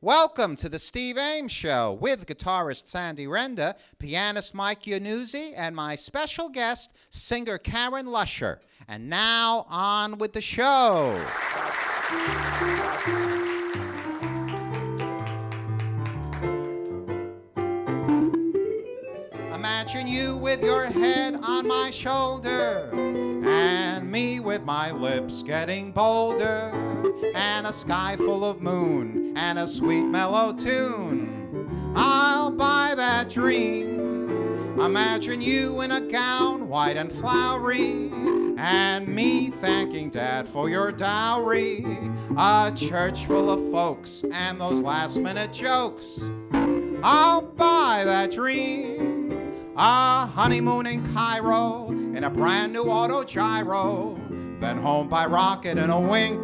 Welcome to the Steve Ames Show with guitarist Sandy Renda, pianist Mike Iannuzzi, and my special guest, singer Karen LUSCHAR. And now, on with the show. Imagine you with your head on my shoulder, and me with my lips getting bolder, and a sky full of moon, and a sweet mellow tune. I'll buy that dream. Imagine you in a gown, white and flowery, and me thanking Dad for your dowry. A church full of folks, and those last-minute jokes. I'll buy that dream. A honeymoon in Cairo, in a brand new auto gyro, then home by rocket in a wink.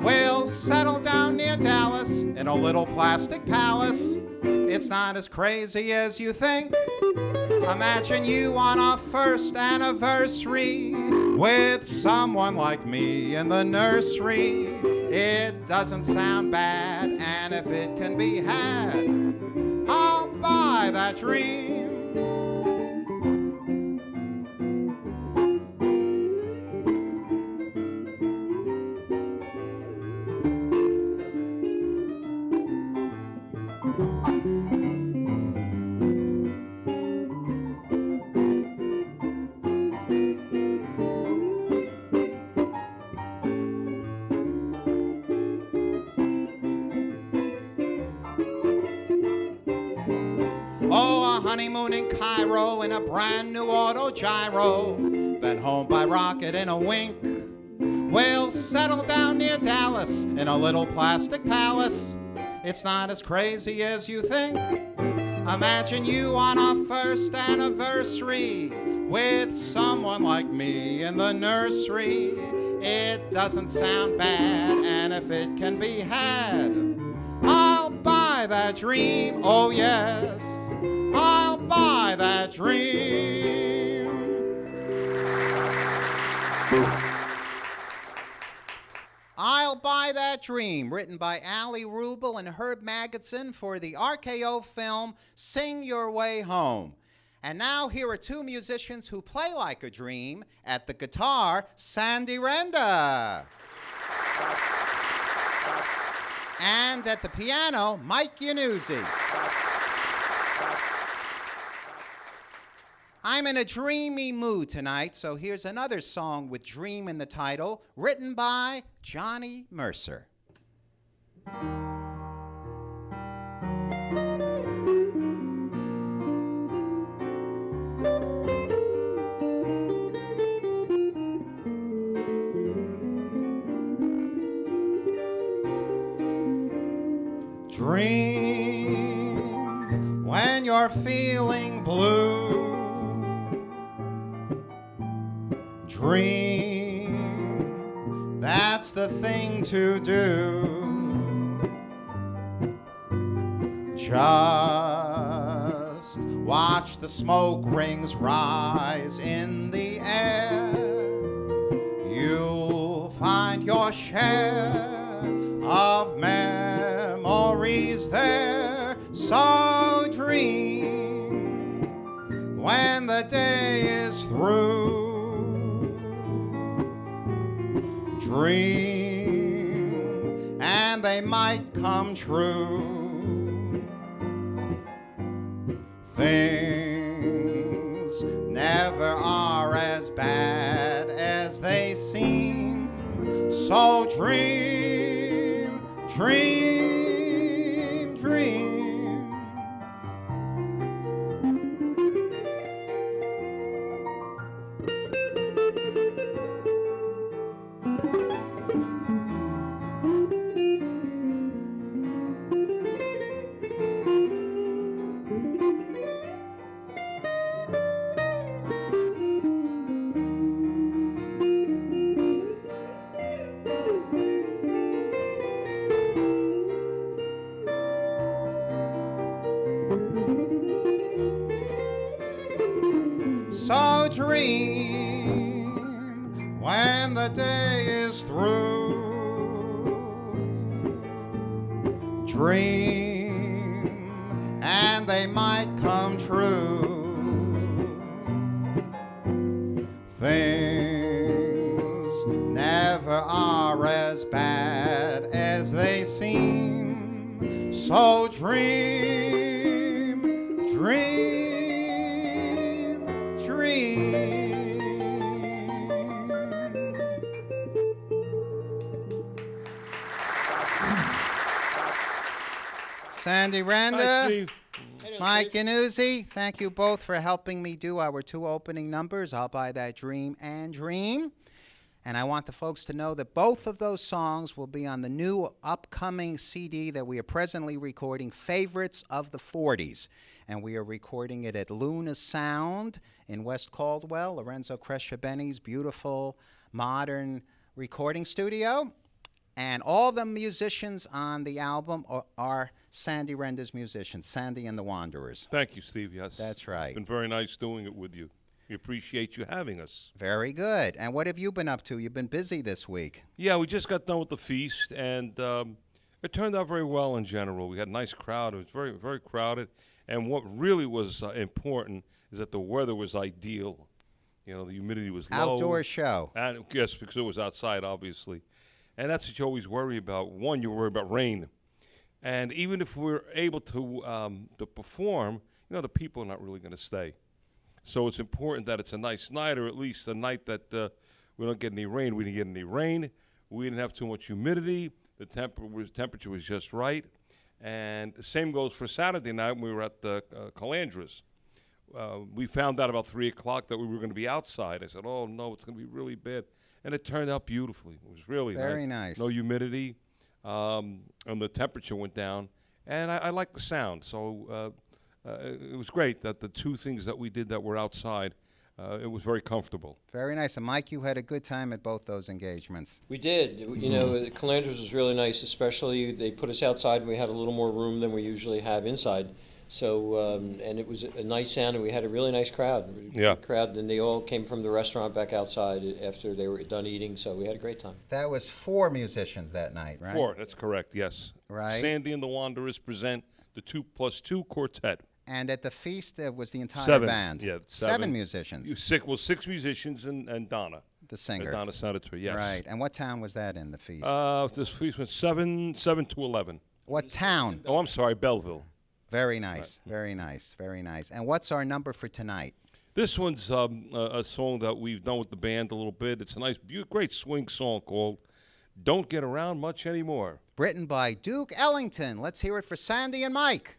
We'll settle down near Dallas in a little plastic palace. It's not as crazy as you think. Imagine you on our first anniversary with someone like me in the nursery. It doesn't sound bad, and if it can be had, I'll buy that dream. Oh, a honeymoon in Cairo in a brand new auto gyro, then home by rocket in a wink. We'll settle down near Dallas in a little plastic palace. It's not as crazy as you think. Imagine you on our first anniversary with someone like me in the nursery. It doesn't sound bad, and if it can be had, I'll buy that dream. Oh yes, I'll buy that dream. I'll Buy That Dream, written by Ali Rubel and Herb Magidson for the RKO film Sing Your Way Home. And now here are two musicians who play like a dream. At the guitar, Sandy Renda. And at the piano, Mike Iannuzzi. I'm in a dreamy mood tonight, so here's another song with dream in the title, written by Johnny Mercer. Dream when you're feeling blue. Dream, that's the thing to do. Just watch the smoke rings rise in the air. You'll find your share of memories there. So dream when the day is through. Dream, and they might come true. Things never are as bad as they seem. So dream, dream, dream. So dream when the day is through. dream, and they might come true. Things never are as bad as they seem, so dream, dream, dream. Sandy Renda, Mike Yanuzzi, thank you both for helping me do our two opening numbers, I'll Buy That Dream and Dream. And I want the folks to know that both of those songs will be on the new upcoming CD that we are presently recording, Favorites of the 40s. And we are recording it at Luna Sound in West Caldwell, Lorenzo Cresciabeni's beautiful, modern recording studio. And all the musicians on the album are Sandy Renda's musicians, Sandy and the Wanderers. Thank you, Steve. Yes. That's right. It's been very nice doing it with you. We appreciate you having us. Very good. And what have you been up to? You've been busy this week. Yeah, we just got done with the feast, and it turned out very well in general. We had a nice crowd. It was very, very crowded. And what really was important is that the weather was ideal. You know, the humidity was low. Outdoor show. And yes, because it was outside, obviously. And that's what you always worry about. One, you worry about rain. And even if we're able to perform, you know, the people are not really going to stay. So it's important that it's a nice night, or at least a night that we don't get any rain. We didn't get any rain. We didn't have too much humidity. The temperature was just right. And the same goes for Saturday night when we were at the Calandras. We found out about 3 o'clock that we were going to be outside. I said, oh, no, it's going to be really bad. And it turned out beautifully. It was really very nice. No humidity, and the temperature went down. And I like the sound. So it was great that the two things that we did that were outside, it was very comfortable. Very nice. And Mike, you had a good time at both those engagements. We did. You know, the Calandras was really nice, especially they put us outside and we had a little more room than we usually have inside. So, and it was a nice sound, and we had a really nice crowd. Yeah. Crowd, and they all came from the restaurant back outside after they were done eating, so we had a great time. That was 4 musicians that night, right? 4, that's correct, yes. Right. Sandy and the Wanderers present the 2+2 quartet. And at the feast, there was the entire 7, band. yeah, 7 musicians. 6 musicians and Donna. The singer. Donna Senator, yes. Right. And what town was that in, the feast? This feast went 7 to 11. What town? Oh, I'm sorry, Belleville. Very nice, very nice, very nice. And what's our number for tonight? This one's a song that we've done with the band a little bit. It's a nice, great swing song called Don't Get Around Much Anymore. Written by Duke Ellington. Let's hear it for Sandy and Mike.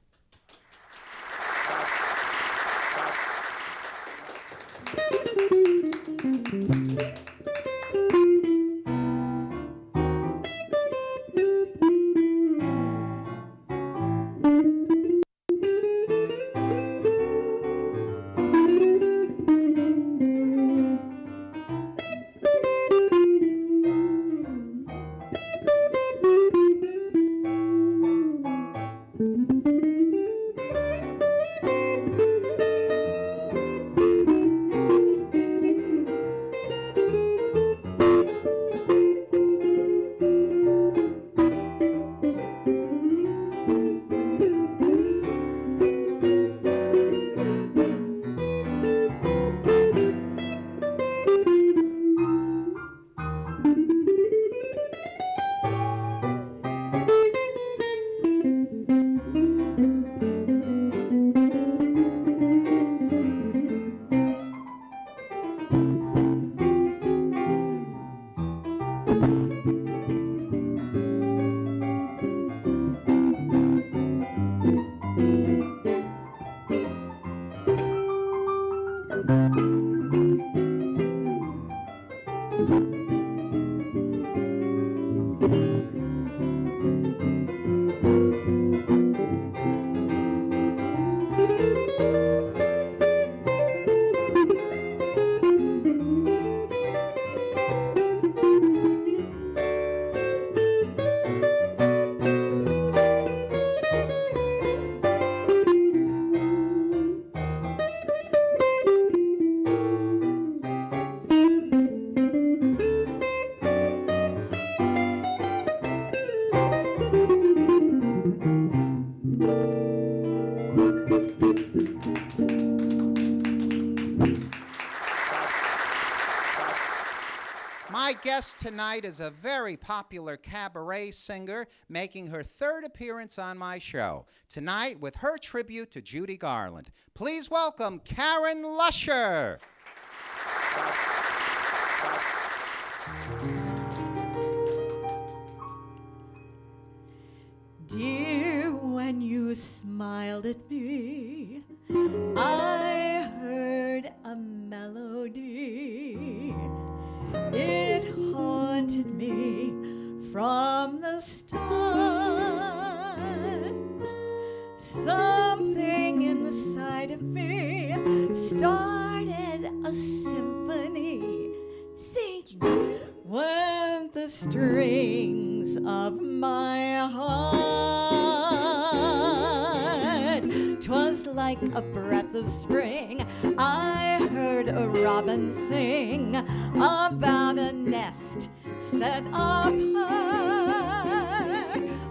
My guest tonight is a very popular cabaret singer making her third appearance on my show. Tonight with her tribute to Judy Garland. Please welcome Karen LUSCHAR. Dear, when you smiled at me, I heard a melody. It haunted me from the start. Something inside of me started a symphony. Sing when the strings of my heart. 'Twas like a breath of spring. I heard a robin sing about a nest set apart.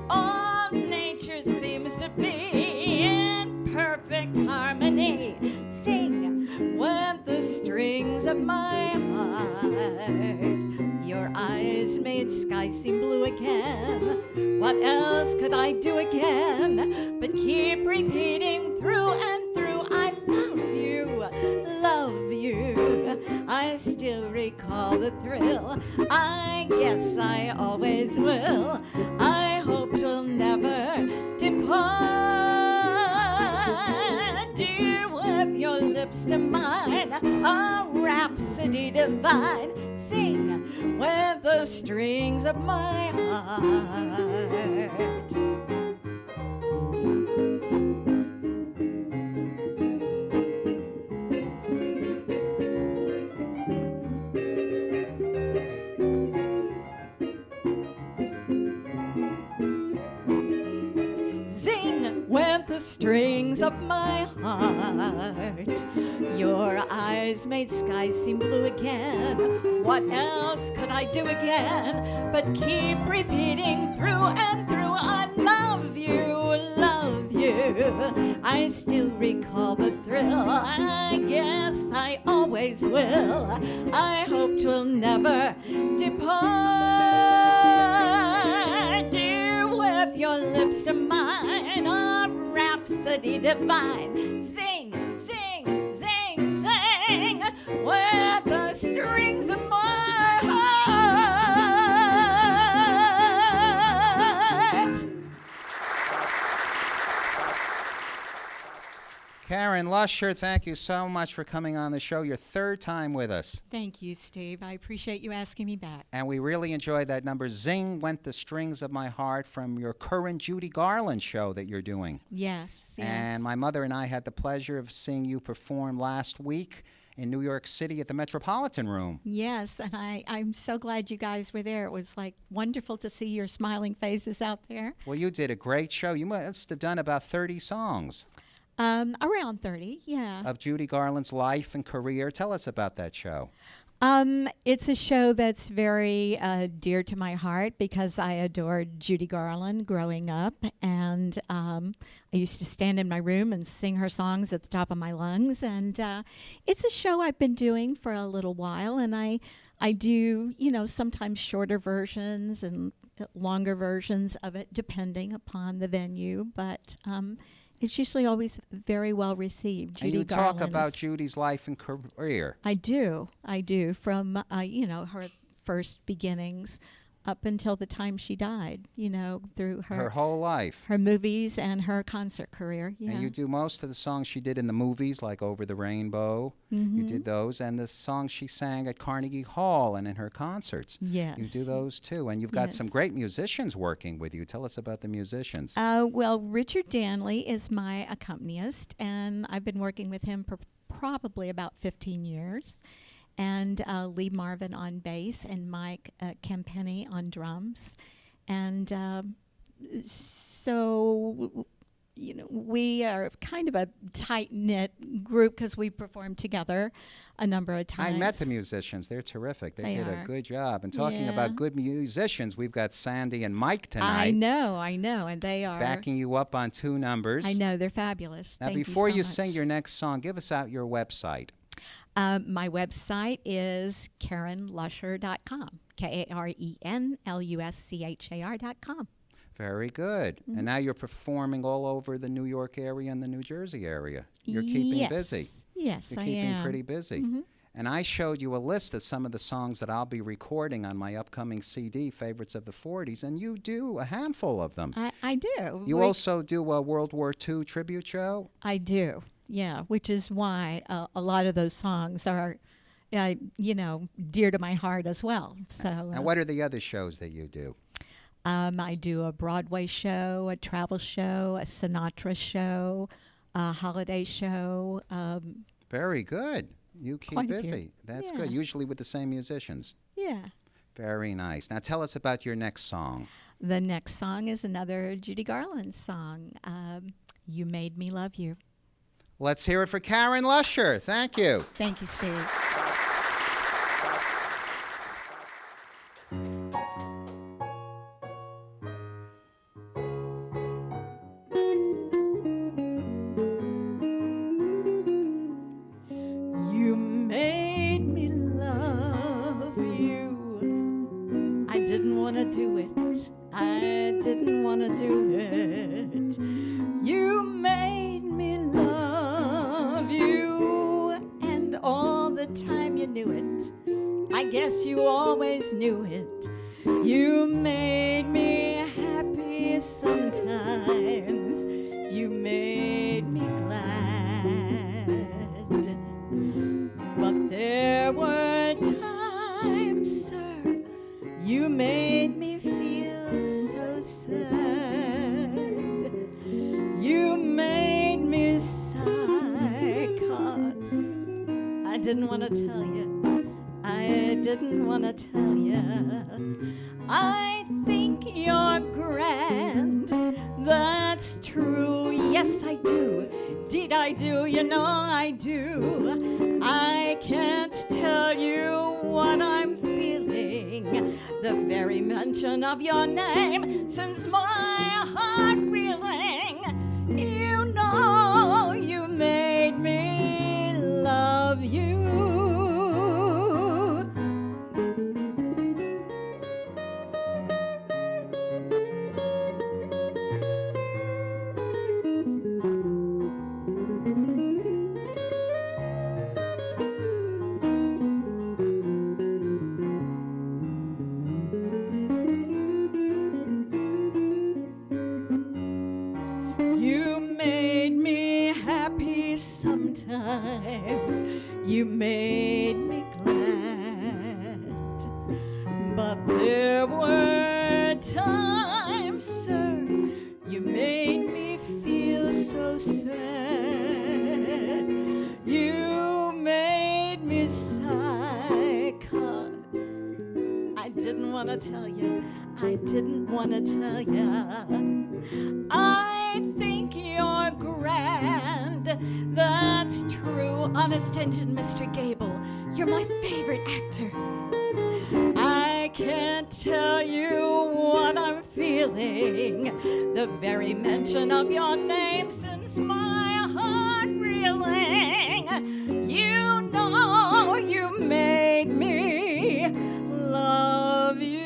All nature seems to be in perfect harmony. Sing with the strings of my heart. Your eyes made sky seem blue again. What else could I do again but keep repeating through and through, I love you, love you. I still recall the thrill. I guess I always will. I hope 'twill never depart. Dear, with your lips to mine, a rhapsody divine. Sing with the strings of my heart. Sing with the strings of my heart. Your eyes made skies seem blue again. What else could I do again but keep repeating through and through, I love you, love you. I still recall the thrill. I guess I always will. I hope 'twill never depart. Dear, with your lips to mine, a rhapsody divine. Sing, sing, sing, sing, with the strings of my heart. Karen LUSCHAR, thank you so much for coming on the show. Your third time with us. Thank you, Steve. I appreciate you asking me back. And we really enjoyed that number, Zing Went the Strings of My Heart, from your current Judy Garland show that you're doing. Yes, yes. And my mother and I had the pleasure of seeing you perform last week in New York City at the Metropolitan Room. Yes, and I'm so glad you guys were there. It was like wonderful to see your smiling faces out there. Well, you did a great show. You must have done about 30 songs Around 30, yeah. of Judy Garland's life and career. Tell us about that show. It's a show that's very dear to my heart because I adored Judy Garland growing up, and I used to stand in my room and sing her songs at the top of my lungs. And it's a show I've been doing for a little while, and I do, sometimes shorter versions and longer versions of it depending upon the venue, but it's usually always very well received. And Judy you Garland talk about is- Judy's life and career. I do, from her first beginnings up until the time she died. Through Her her whole life. movies and her concert career. Yeah. And you do most of the songs she did in the movies, like Over the Rainbow. You did those. And the songs she sang at Carnegie Hall and in her concerts. Yes. You do those too. And you've got some Yes. great musicians working with you. Tell us about the musicians. Well, Richard Danley is my accompanist, and I've been working with him for probably about 15 years. And Lee Marvin on bass, and Mike Campenny on drums. And so, we are kind of a tight-knit group because we performed together a number of times. I met the musicians. They're terrific. They did a are. good job. And talking Yeah. about good musicians, we've got Sandy and Mike I tonight know, and they are. backing you up on 2 numbers. I know, they're fabulous. Now, Thank before you, you so sing much. your next song, give us out your website. My website is KarenLuschar.com. KarenLuschar.com. Very good. And now you're performing all over the New York area and the New Jersey area. You're keeping busy. Yes, You're I keeping am. pretty busy. And I showed you a list of some of the songs that I'll be recording on my upcoming CD, Favorites of the 40s, and you do a handful of them. I do. You also do a World War II tribute show? I do, yeah, which is why a lot of those songs are, dear to my heart as well. So. And what are the other shows that you do? I do a Broadway show, a travel show, a Sinatra show, a holiday show. Very good. You keep Quite a few. busy. That's Yeah. good. Usually with the same musicians. Yeah. Very nice. Now tell us about your next song. The next song is another Judy Garland song, You Made Me Love You. Let's hear it for Karen Luscher. Thank you. Thank you, Steve. You made me love you. I didn't want to do it. I didn't want to do it. You made me love you. And all the time you knew it. I guess you always knew it. You made me happy sometimes. You made me glad. But there were times, sir, you made me feel so sad. You made me sigh, 'cause I didn't want to tell you. I didn't want to tell you. I think you're grand. That's true. Yes, I do. Indeed, I do. You know I do. I can't tell you what I'm feeling. The very mention of your name sends my heart reeling. You know you made me love you. You made me happy sometimes. You made me glad. But there were times, sir, you made me feel so sad. You made me sigh, 'cause I didn't want to tell you. I didn't want to tell you. I think you're grand. That's true. Honest Engine, Mr. Gable, you're my favorite actor. I can't tell you what I'm feeling. The very mention of your name sends my heart reeling. You know you made me love you.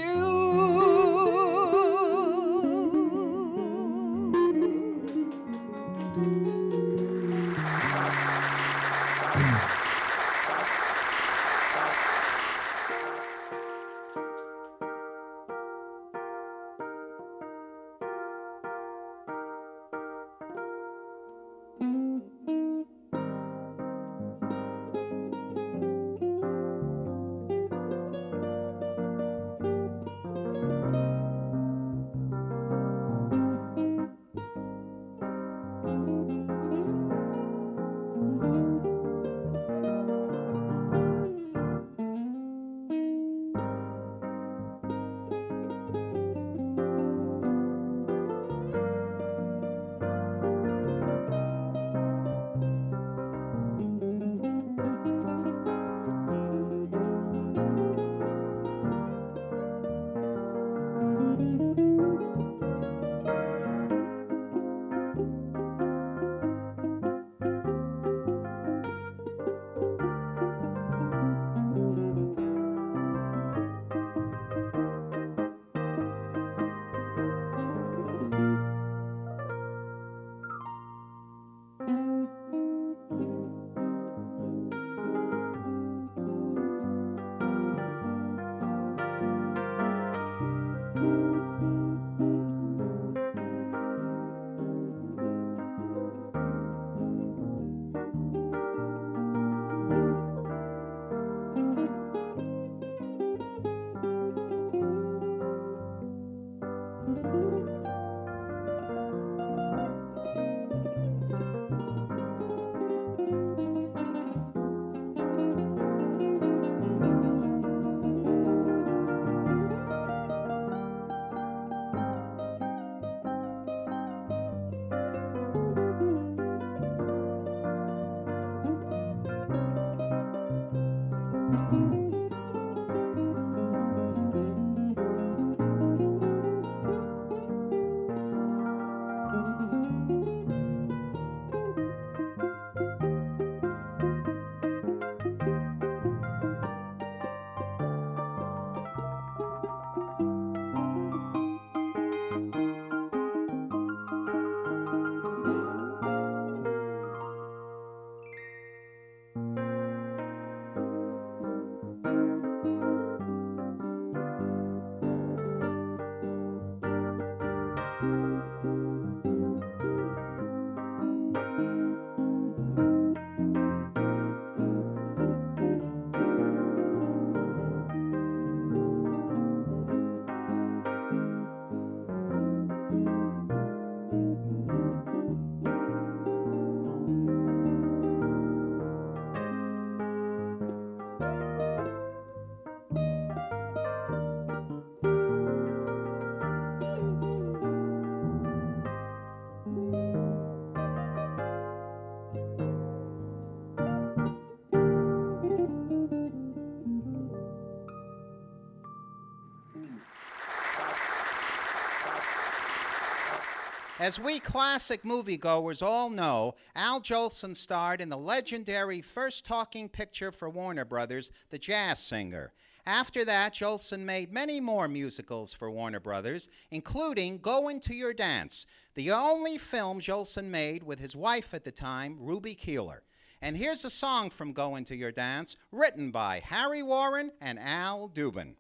As we classic moviegoers all know, Al Jolson starred in the legendary first talking picture for Warner Brothers, The Jazz Singer. After that, Jolson made many more musicals for Warner Brothers, including Go Into Your Dance, the only film Jolson made with his wife at the time, Ruby Keeler. And here's a song from Go Into Your Dance, written by Harry Warren and Al Dubin.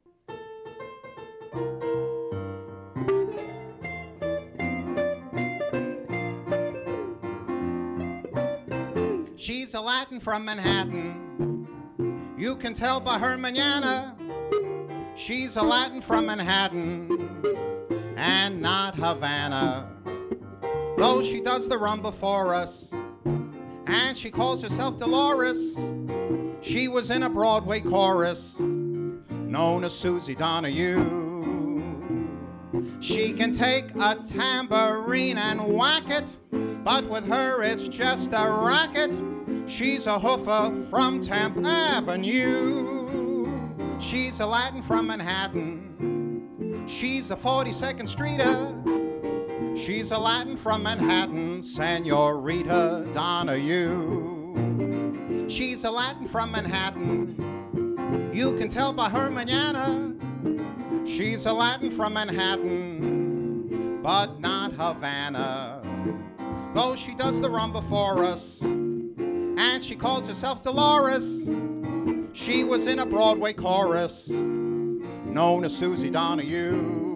She's a Latin from Manhattan. You can tell by her manana. She's a Latin from Manhattan and not Havana. Though she does the rumba for us and she calls herself Dolores, she was in a Broadway chorus known as Susie Donahue. She can take a tambourine and whack it, but with her it's just a racket. She's a hoofer from 10th Avenue. She's a Latin from Manhattan. She's a 42nd Streeter. She's a Latin from Manhattan, Senorita Donahue. She's a Latin from Manhattan. You can tell by her manana. She's a Latin from Manhattan, but not Havana. Though she does the rumba for us and she calls herself Dolores, she was in a Broadway chorus known as Susie Donahue.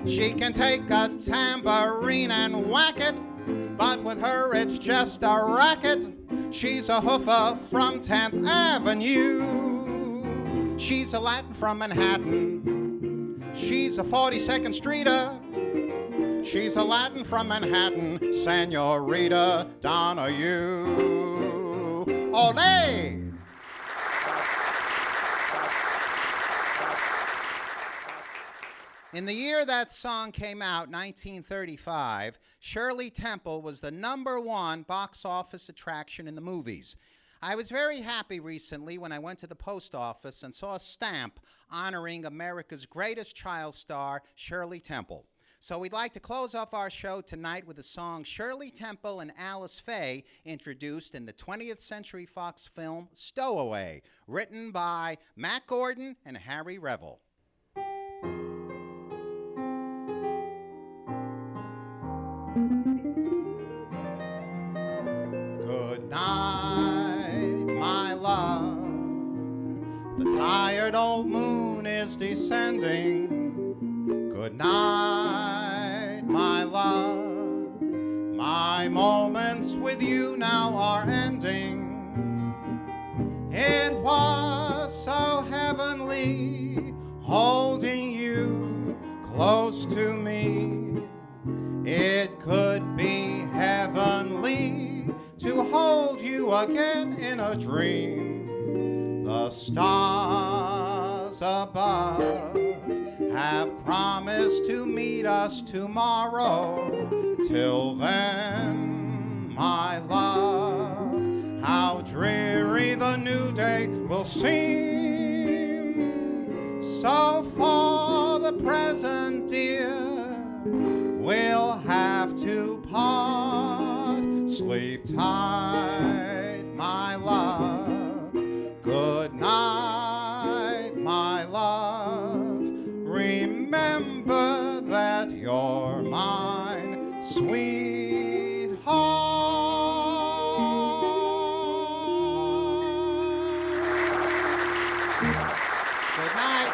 She can take a tambourine and whack it, but with her it's just a racket. She's a hoofer from 10th Avenue. She's a Latin from Manhattan. She's a 42nd Streeter. She's a Latin from Manhattan, Senorita Donahue. Olé! In the year that song came out, 1935, Shirley Temple was the #1 box office attraction in the movies. I was very happy recently when I went to the post office and saw a stamp honoring America's greatest child star, Shirley Temple. So we'd like to close off our show tonight with the song Shirley Temple and Alice Faye introduced in the 20th Century Fox film Stowaway, written by Matt Gordon and Harry Revel. Good night, my love. The tired old moon is descending. Good night, my love. My moments with you now are ending. It was so heavenly holding you close to me. It could be heavenly to hold you again in a dream. The stars above have promised to meet us tomorrow. Till then, my love, how dreary the new day will seem. So for the present, dear, we'll have to part. Sleep tight, my love. Good night, my love. Remember that you're mine, sweetheart. Good night.